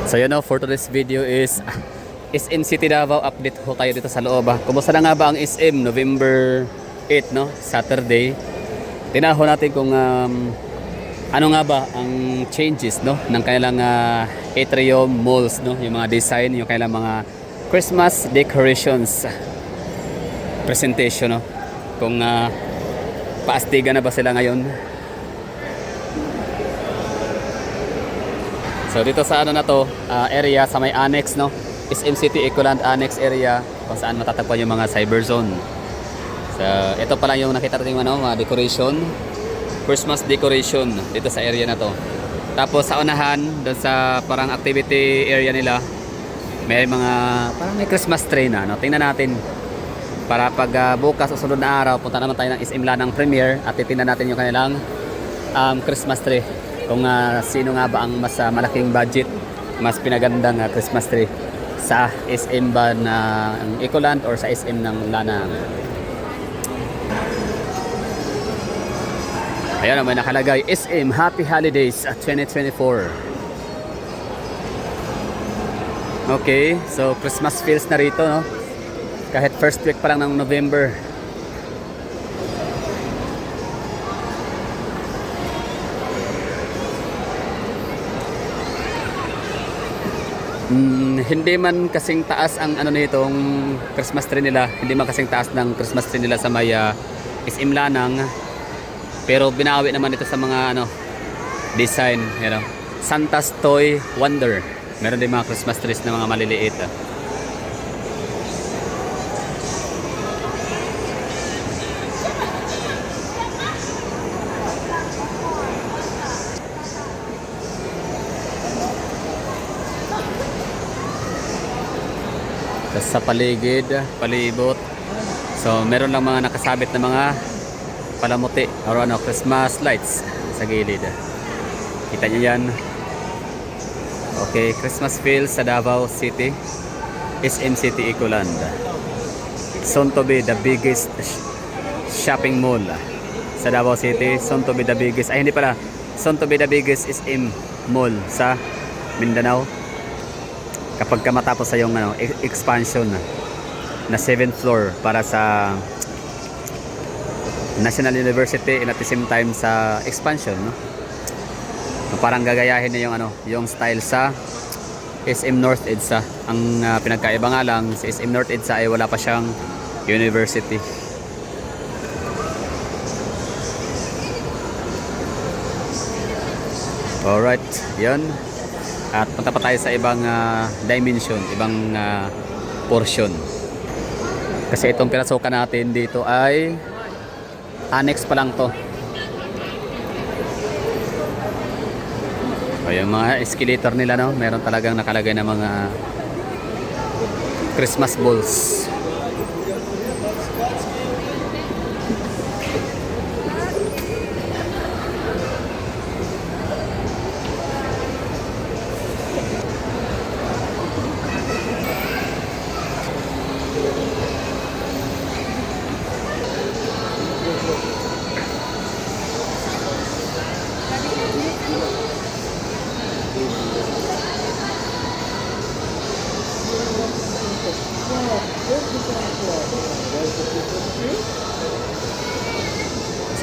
So yun know, for today's video is SM City Davao update ko kayo dito sa loob. Kumusta na nga ba ang SM November 8 no, Saturday. Tinaho natin kung ano nga ba ang changes no ng kanilang atrium malls no, yung mga design, yung kanilang mga Christmas decorations presentation no. Kung paastigan na ba sila ngayon. So dito sa ano na to, area sa may annex no, SM City Ecoland Annex area kung saan matatagpuan yung mga cyber zone. So ito pa lang yung nakita natin ano, mga decoration, Christmas decoration dito sa area na to. Tapos sa unahan, doon sa parang activity area nila, may mga parang may Christmas tree na no. Tingnan natin para pag bukas o sunod na araw punta naman tayo ng SM Lanang Premier at titingnan natin yung kanilang Christmas tree. Kung sino nga ba ang mas malaking budget, mas pinagandang Christmas tree sa SM ba ng Ecoland or sa SM ng Lanang. Ayan, may nakalagay SM Happy Holidays 2024. Okay, so Christmas feels na rito no, kahit first week pa lang ng November. Hindi man kasing taas ang ano nitong Christmas tree nila, hindi man kasing taas ng Christmas tree nila sa may SM Lanang, pero binawi naman ito sa mga ano design, you know. Santa's Toy Wonder, meron din mga Christmas trees na mga maliliit. Sa paligid, palibot. So meron lang mga nakasabit na mga palamuti or ano, Christmas lights sa gilid. Kita niyo yan. Okay, Christmas feels sa Davao City, SM City Ecoland. Soon to be the biggest shopping mall sa Davao City. Soon to be the biggest, ay hindi pala, soon to be the biggest SM mall sa Mindanao. Kapag matapos sa yung ano, expansion na 7th floor para sa National University and at the same time sa expansion no? Parang gagayahin na yung ano, yung style sa SM North EDSA. Ang pinagkaiba nga lang sa SM North EDSA ay wala pa siyang university. Alright, yun. At punta pa tayo sa ibang dimension, ibang portion. Kasi itong pinasukan natin dito ay annex pa lang to. O yung mga escalator nila no, meron talagang nakalagay na mga Christmas balls.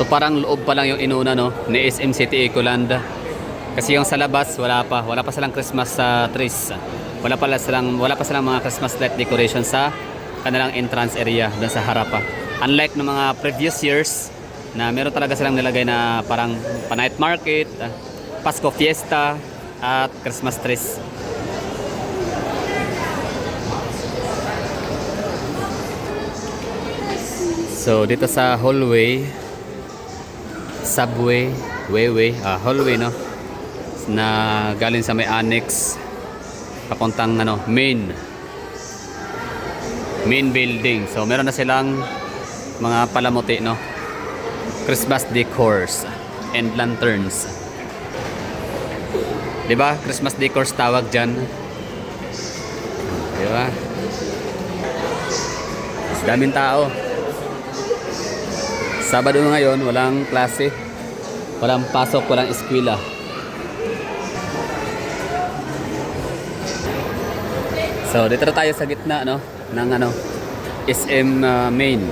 So parang loob pa lang yung inuna no ni SM City Ecoland. Kasi yung sa labas wala pa silang Christmas trees. Wala pa silang mga Christmas light decoration sa kanilang entrance area doon sa harap. Unlike ng mga previous years na meron talaga silang nilagay na parang pa-night market, Pasko fiesta at Christmas trees. So dito sa hallway, hallway no, na galing sa may annex papuntang ano, main building. So meron na silang mga palamuti no, Christmas decors and lanterns. 'Di ba? Christmas decors tawag diyan. 'Di ba? Daming tao. Sabado ngayon, walang klase, walang pasok, walang eskwela. So dito na tayo sa gitna no ng SM main.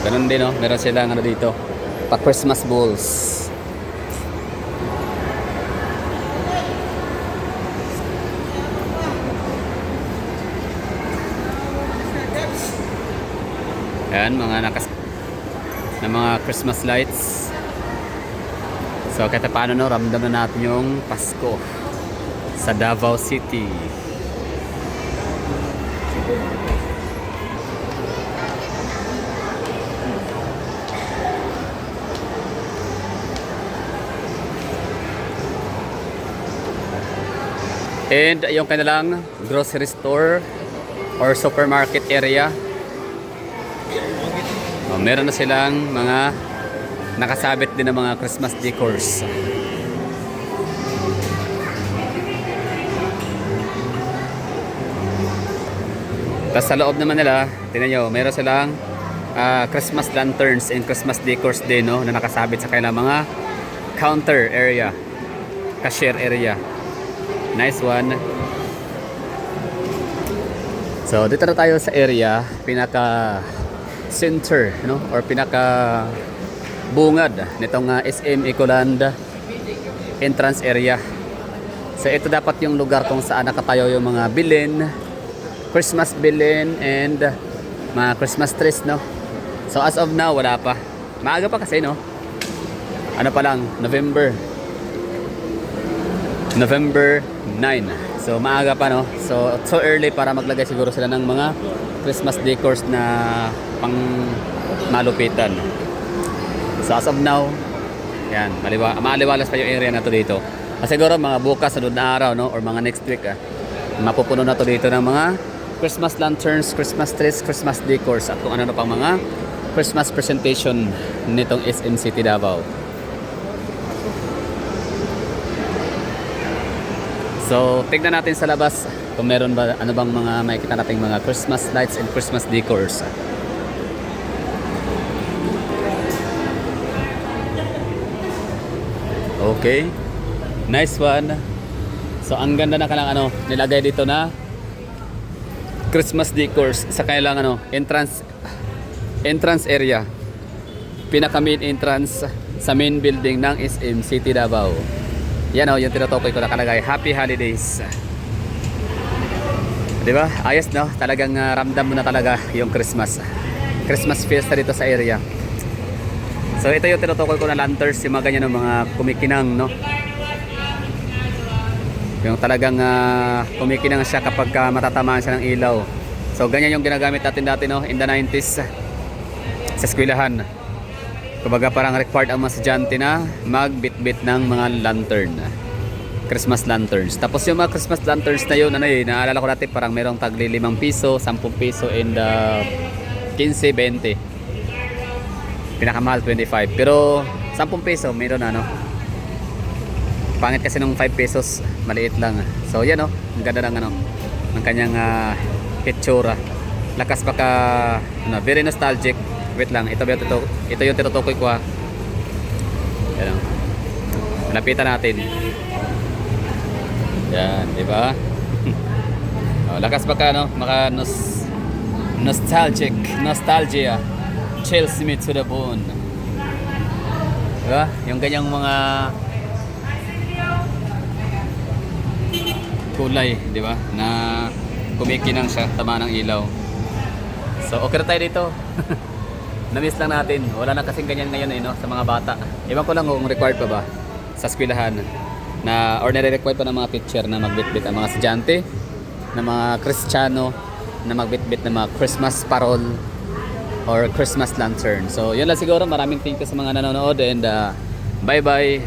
Ganun din no, meron silang dito pa Christmas balls. Ayan, mga mga Christmas lights. So kahit paano no, ramdam na natin yung Pasko sa Davao City. And yung kanilang grocery store or supermarket area. Meron na silang mga nakasabit din ng mga Christmas decors. Tapos sa loob naman nila, tingnan nyo, meron silang Christmas lanterns and Christmas decors din no, na nakasabit sa kanilang mga counter area, cashier area. Nice one. So dito na tayo sa area, pinaka center no, or pinaka bungad nitong SM Ecoland entrance area. So ito dapat yung lugar kung saan nakatayo yung mga bilin, Christmas bilin and mga Christmas trees no. So as of now wala pa. Maaga pa kasi no. Ano pa lang, November 9. So maaga pa no. So early para maglagay siguro sila ng mga Christmas decors na pang malupitan. So as of now, yan, maliwalas pa yung area na to dito. Siguro mga bukas sa na araw no, or mga next week mapupuno na to dito ng mga Christmas lanterns, Christmas trees, Christmas decors at kung ano pang mga Christmas presentation nitong SM City Davao. So tignan natin sa labas kung meron ba ano bang mga makikita nating mga Christmas lights and Christmas decors. Okay. Nice one. So ang ganda na kanilang nilagay dito na Christmas decors sa kanilang entrance area. Pinaka main entrance sa main building ng SM City Davao. Yan yung tinutukoy ko nakalagay, Happy Holidays. Diba? Ayos no? Talagang ramdam mo na talaga yung Christmas fiesta dito sa area. So ito yung tinutukoy ko na lanterns, yung mga ganyan ng mga kumikinang no? Yung talagang kumikinang siya kapag matatamaan siya ng ilaw. So ganyan yung ginagamit natin dati no? In the 90s sa eskwelahan. Kumbaga parang required ang mga estudyante na magbitbit ng mga lantern, Christmas lanterns. Tapos yung mga Christmas lanterns na yun, naalala ko dati parang merong tagli 5 piso, 10 piso and 15, 20. Pinakamahal 25. Pero 10 piso meron pangit kasi nung 5 pesos, maliit lang. So yan ang ganda ng ng kanyang hitsura. Lakas pa ka very nostalgic. Wait lang, ito yung tinutukoy ko Yan Lapitan natin. Yan, di ba? Lakas pa ka maka nostalgia. Chills me to the bone. Di ba? Yung ganyang mga kulay, di ba? Na kumikinang siya, tama ng ilaw. So okay na tayo dito. Na-miss lang natin. Wala na kasing ganyan ngayon sa mga bata. Iwan ko lang kung required pa ba sa eskwelahan na or nire-required pa ng mga teacher na magbitbit ang mga estudyante na mga Kristiyano na magbitbit ng mga Christmas parol or Christmas lantern. So yun lang siguro. Maraming thank you sa mga nanonood and bye bye.